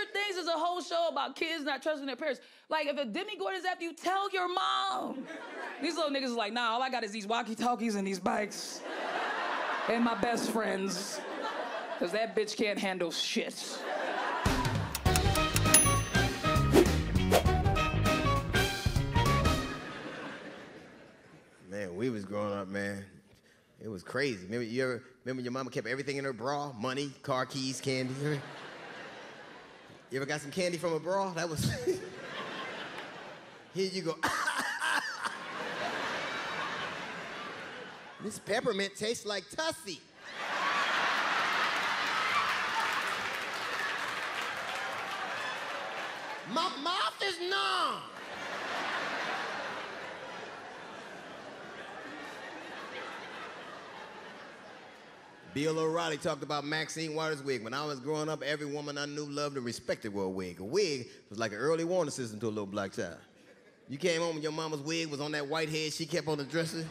Stranger Things is a whole show about kids not trusting their parents. Like, if a demigod is after you, tell your mom. These little niggas is like, nah, all I got is these walkie-talkies and these bikes. And my best friends. Because that bitch can't handle shit. Man, we was growing up, man. It was crazy. Remember your mama kept everything in her bra? Money, car keys, candy. You ever got some candy from a bra? That was... Here you go. This peppermint tastes like Tussie. My mouth is numb. Bill O'Reilly talked about Maxine Waters' wig. When I was growing up, every woman I knew loved and respected wore a wig. A wig was like an early warning system to a little black child. You came home and your mama's wig was on that white head she kept on the dresser,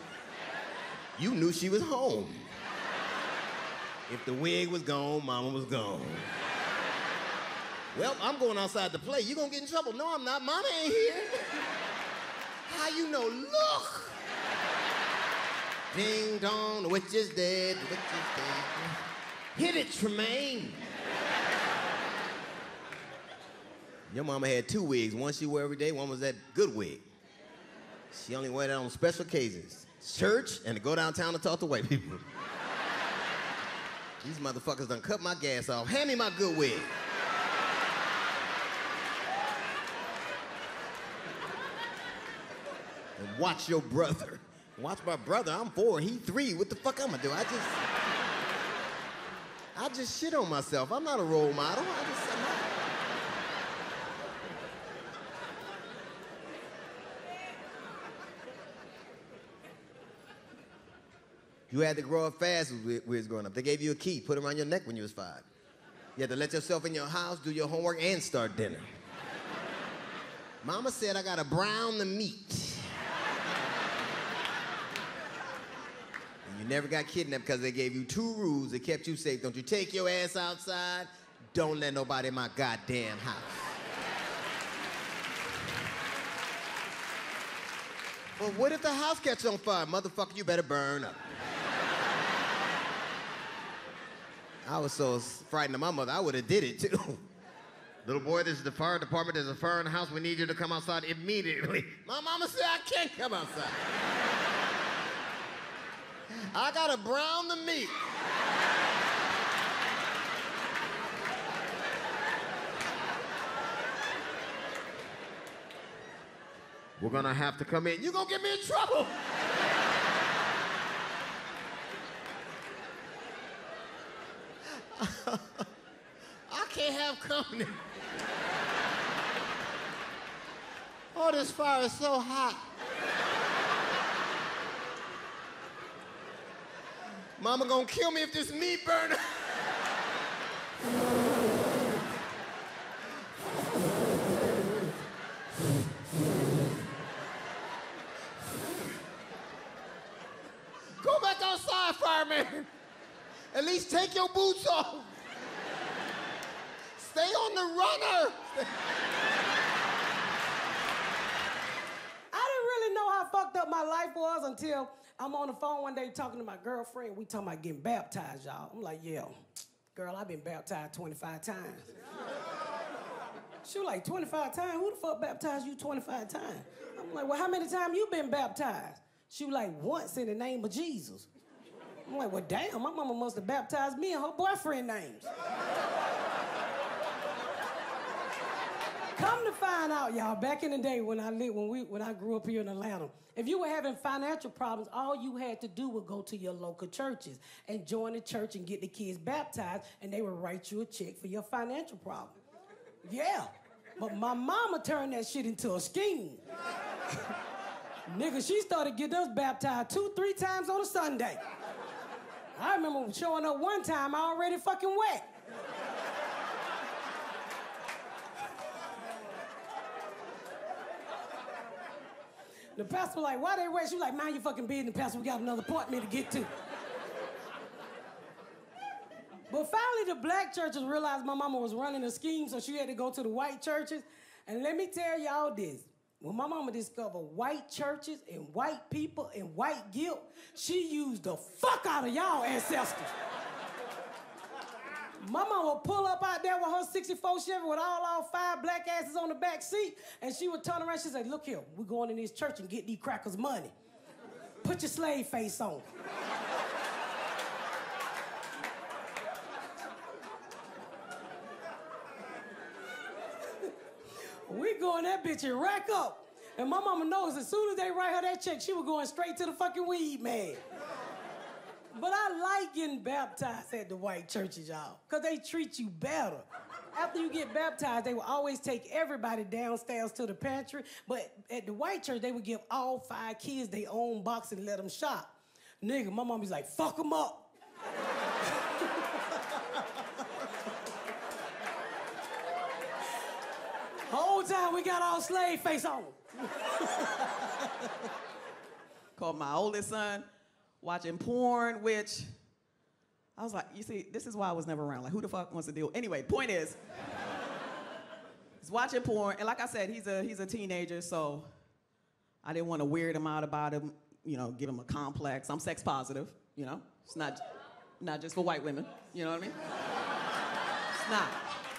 you knew she was home. If the wig was gone, mama was gone. Well, I'm going outside to play. You gonna get in trouble. No, I'm not. Mama ain't here. How you know? Look! Ding dong, the witch is dead, the witch is dead. Hit it, Tremaine. Your mama had two wigs. One she wore every day, one was that good wig. She only wore that on special occasions. Church and to go downtown to talk to white people. These motherfuckers done cut my gas off. Hand me my good wig. And watch your brother. Watch my brother. I'm 4, he 3. What the fuck I'm gonna do? I just shit on myself. I'm not a role model. I'm not. You had to grow up fast when we was growing up. They gave you a key, put it around your neck when you was 5. You had to let yourself in your house, do your homework, and start dinner. Mama said I gotta brown the meat. You never got kidnapped because they gave you 2 rules that kept you safe. Don't you take your ass outside. Don't let nobody in my goddamn house. Well, what if the house catches on fire? Motherfucker, you better burn up. I was so frightened of my mother, I would have did it too. Little boy, this is the fire department. There's a fire in the house. We need you to come outside immediately. My mama said I can't come outside. I gotta brown the meat. We're gonna have to come in. You're gonna get me in trouble. I can't have company. Oh, this fire is so hot. Mama gonna kill me if this meat burn. Go back outside, fireman. At least take your boots off. Stay on the runner. I didn't really know how fucked up my life was until I'm on the phone one day talking to my girlfriend. We talking about getting baptized, y'all. I'm like, yeah, girl, I've been baptized 25 times. She was like, 25 times? Who the fuck baptized you 25 times? I'm like, well, how many times you been baptized? She was like, once in the name of Jesus. I'm like, well, damn, my mama must have baptized me in her boyfriend names. Come to find out, y'all, back in the day when I grew up here in Atlanta, if you were having financial problems, all you had to do was go to your local churches and join the church and get the kids baptized, and they would write you a check for your financial problem. Yeah, but my mama turned that shit into a scheme. Nigga, she started getting us baptized 2-3 times on a Sunday. I remember showing up one time, I already fucking wet. The pastor was like, why they wet? She was like, mind your fucking business, pastor, we got another appointment to get to. But finally the black churches realized my mama was running a scheme, so she had to go to the white churches. And let me tell y'all this. When my mama discovered white churches and white people and white guilt, she used the fuck out of y'all ancestors. My mama would pull up out there with her 64 Chevy with all 5 black asses on the back seat, and she would turn around, she'd say, look here, we're going in this church and get these crackers money. Put your slave face on. We go in that bitch and rack up. And my mama knows as soon as they write her that check, she was going straight to the fucking weed man. But I like getting baptized at the white churches, y'all, because they treat you better. After you get baptized, they will always take everybody downstairs to the pantry. But at the white church, they would give all 5 kids their own box and let them shop. Nigga, my mama's like, fuck them up. The whole time we got our slave face on. Called my oldest son watching porn, which I was like, you see, this is why I was never around. Like, who the fuck wants to deal? Anyway, point is, he's watching porn, and like I said, he's a teenager, so I didn't want to weird him out about him, you know, give him a complex. I'm sex positive, you know. It's not just for white women, you know what I mean?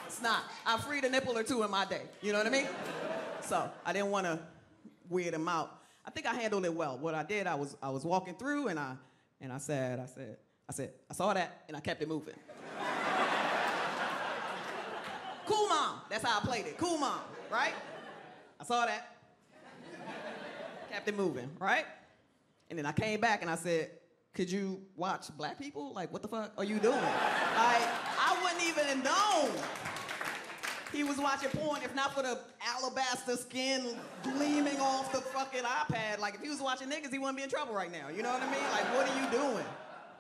It's not. I freed a nipple or 2 in my day, you know what I mean? So I didn't want to weird him out. I think I handled it well. What I did, I was walking through, and I said, I saw that, and I kept it moving. Cool mom. That's how I played it. Cool mom, right? I saw that. Kept it moving, right? And then I came back and I said, could you watch black people? Like, what the fuck are you doing? Like, I wouldn't even have known he was watching porn if not for the alabaster skin gleaming off the fucking iPad. Like, if he was watching niggas, he wouldn't be in trouble right now. You know what I mean? Like, what are you doing?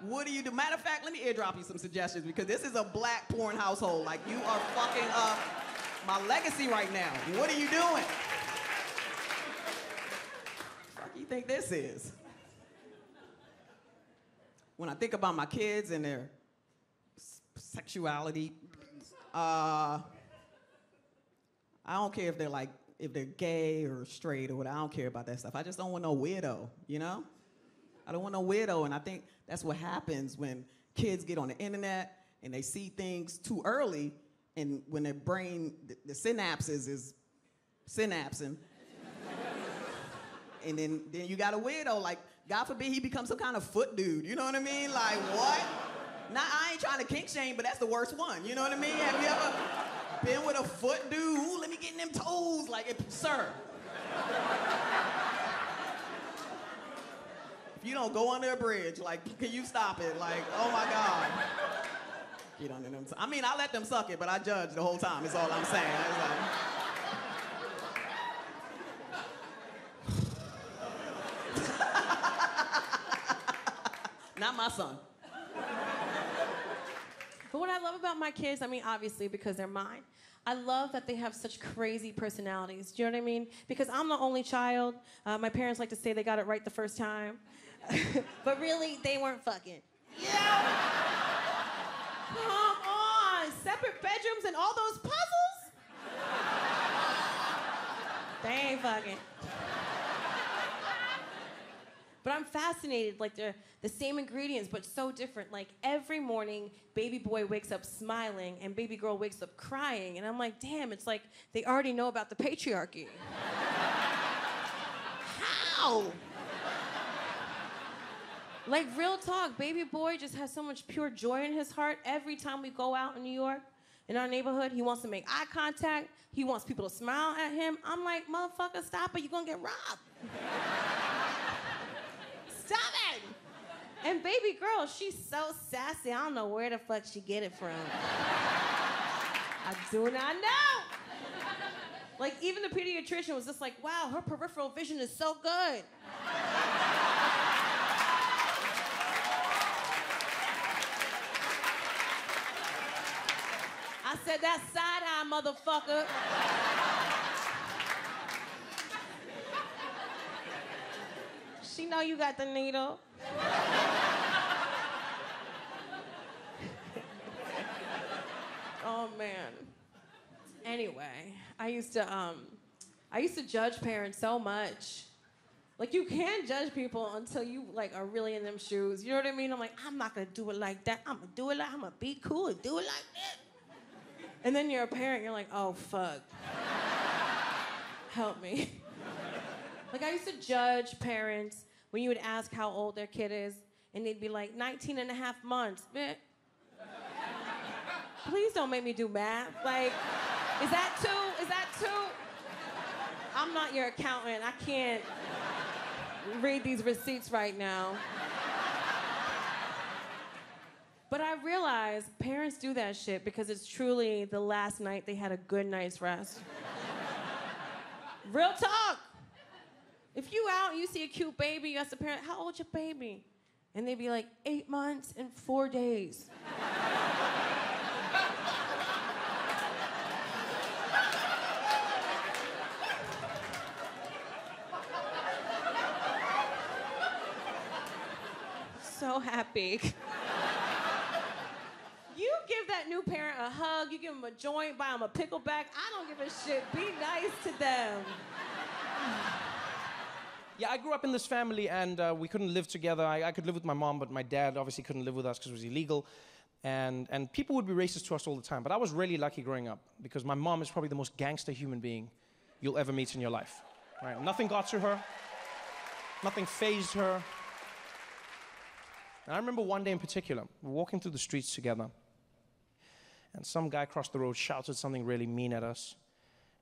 What do you do? Matter of fact, let me airdrop you some suggestions because this is a black porn household. Like, you are fucking up my legacy right now. What are you doing? Fuck you think this is? When I think about my kids and their sexuality, I don't care if they're gay or straight or what. I don't care about that stuff. I just don't want no weirdo, you know? I don't want no weirdo, and I think that's what happens when kids get on the internet and they see things too early, and when their brain, the synapses is synapsing, and then you got a weirdo, like, God forbid he becomes some kind of foot dude, you know what I mean? Like, what? Now, I ain't trying to kink shame, but that's the worst one, you know what I mean? Have you ever been with a foot dude? Ooh, let me get in them toes, like, sir. If you don't go under a bridge, like, can you stop it? Like, oh my God. Get under them. I mean, I let them suck it, but I judge the whole time, is all I'm saying. It's like... Not my son. But what I love about my kids, I mean, obviously, because they're mine, I love that they have such crazy personalities. Do you know what I mean? Because I'm the only child. My parents like to say they got it right the first time. But really, they weren't fucking. Yeah! Come on! Separate bedrooms and all those puzzles? They ain't fucking. But I'm fascinated, like they're the same ingredients, but so different. Like every morning, baby boy wakes up smiling and baby girl wakes up crying. And I'm like, damn, it's like they already know about the patriarchy. How? Like real talk, baby boy just has so much pure joy in his heart. Every time we go out in New York, in our neighborhood, he wants to make eye contact. He wants people to smile at him. I'm like, motherfucker, stop it, you're gonna get robbed. Stop it! And baby girl, she's so sassy. I don't know where the fuck she get it from. I do not know. Like, even the pediatrician was just like, wow, her peripheral vision is so good. I said, that's side-eye, motherfucker. She know you got the needle. Oh, man. Anyway, I used to judge parents so much. Like, you can't judge people until you, like, are really in them shoes. You know what I mean? I'm like, I'm not gonna do it like that. I'm gonna be cool and do it like that. And then you're a parent, you're like, oh, fuck. Help me. Like, I used to judge parents when you would ask how old their kid is, and they'd be like, 19 and a half months. Man, please don't make me do math. Like, is that two? Is that two? I'm not your accountant. I can't read these receipts right now. But I realize parents do that shit because it's truly the last night they had a good night's rest. Real talk. If you out and you see a cute baby, you ask the parent, how old's your baby? And they'd be like, 8 months and 4 days. So happy. You give that new parent a hug, you give them a joint, buy them a pickleback. I don't give a shit. Be nice to them. Yeah, I grew up in this family, and we couldn't live together. I could live with my mom, but my dad obviously couldn't live with us because it was illegal. And people would be racist to us all the time. But I was really lucky growing up because my mom is probably the most gangster human being you'll ever meet in your life. Right? Nothing got to her. Nothing fazed her. And I remember one day in particular, we were walking through the streets together, and some guy crossed the road, shouted something really mean at us.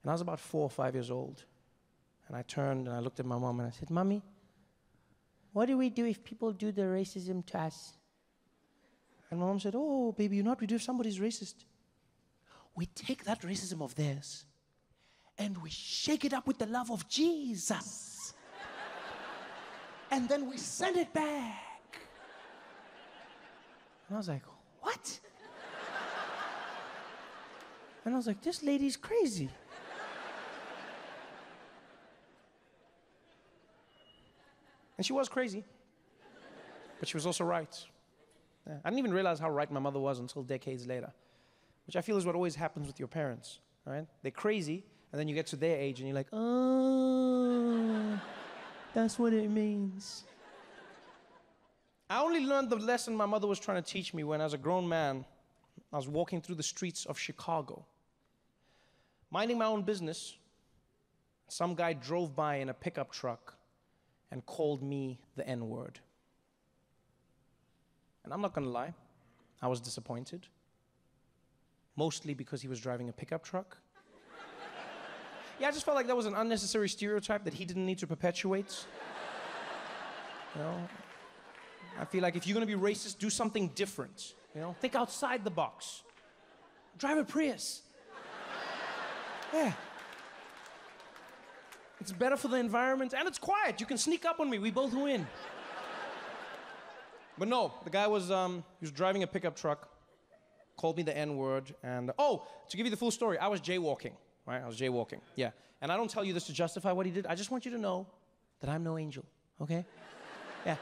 And I was about 4 or 5 years old. And I turned and I looked at my mom and I said, Mommy, what do we do if people do the racism to us? And my mom said, oh, baby, you know what we do if somebody's racist? We take that racism of theirs and we shake it up with the love of Jesus. And then we send it back. And I was like, what? And I was like, this lady's crazy. And she was crazy, but she was also right. Yeah. I didn't even realize how right my mother was until decades later, which I feel is what always happens with your parents, right? They're crazy, and then you get to their age, and you're like, oh, that's what it means. I only learned the lesson my mother was trying to teach me when, as a grown man, I was walking through the streets of Chicago. Minding my own business, some guy drove by in a pickup truck and called me the N-word. And I'm not gonna lie, I was disappointed. Mostly because he was driving a pickup truck. Yeah, I just felt like that was an unnecessary stereotype that he didn't need to perpetuate. You know? I feel like if you're gonna be racist, do something different. You know? Think outside the box. Drive a Prius. Yeah. It's better for the environment, and it's quiet. You can sneak up on me. We both win. But no, the guy was, he was driving a pickup truck, called me the N-word, and, oh, to give you the full story, I was jaywalking, right? I was jaywalking, yeah. And I don't tell you this to justify what he did. I just want you to know that I'm no angel, okay? Yeah.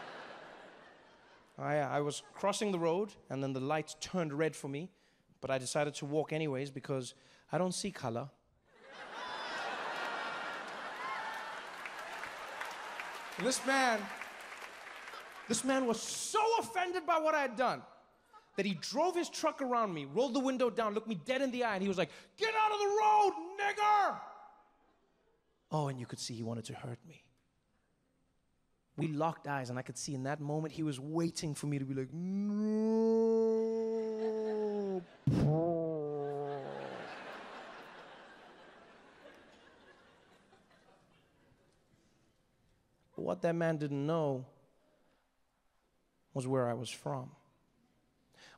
I was crossing the road, and then the lights turned red for me, but I decided to walk anyways because I don't see color. This man was so offended by what I had done that he drove his truck around me, rolled the window down, looked me dead in the eye, and he was like, "Get out of the road, nigger!" Oh, and you could see he wanted to hurt me. We locked eyes, and I could see in that moment he was waiting for me to be like, "No." But what that man didn't know was where I was from.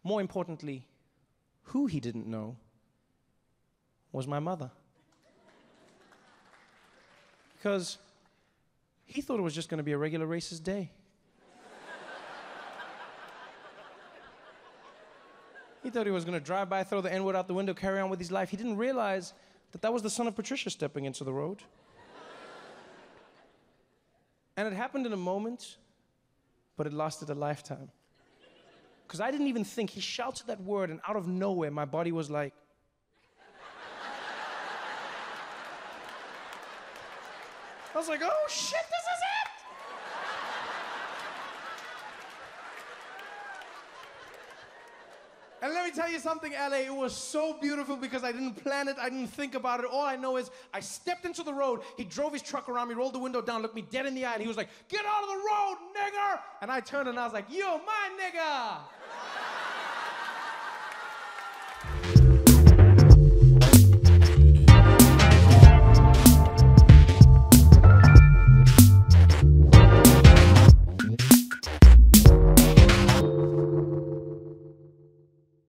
More importantly, who he didn't know was my mother. Because he thought it was just going to be a regular racist day. He thought he was going to drive by, throw the N-word out the window, carry on with his life. He didn't realize that that was the son of Patricia stepping into the road. And it happened in a moment, but it lasted a lifetime. Because I didn't even think, he shouted that word, and out of nowhere, my body was like, I was like, oh shit, this is it! And let me tell you something, LA, it was so beautiful because I didn't plan it, I didn't think about it. All I know is I stepped into the road, he drove his truck around me, rolled the window down, looked me dead in the eye, and he was like, get out of the road, nigger! And I turned and I was like, you my nigga!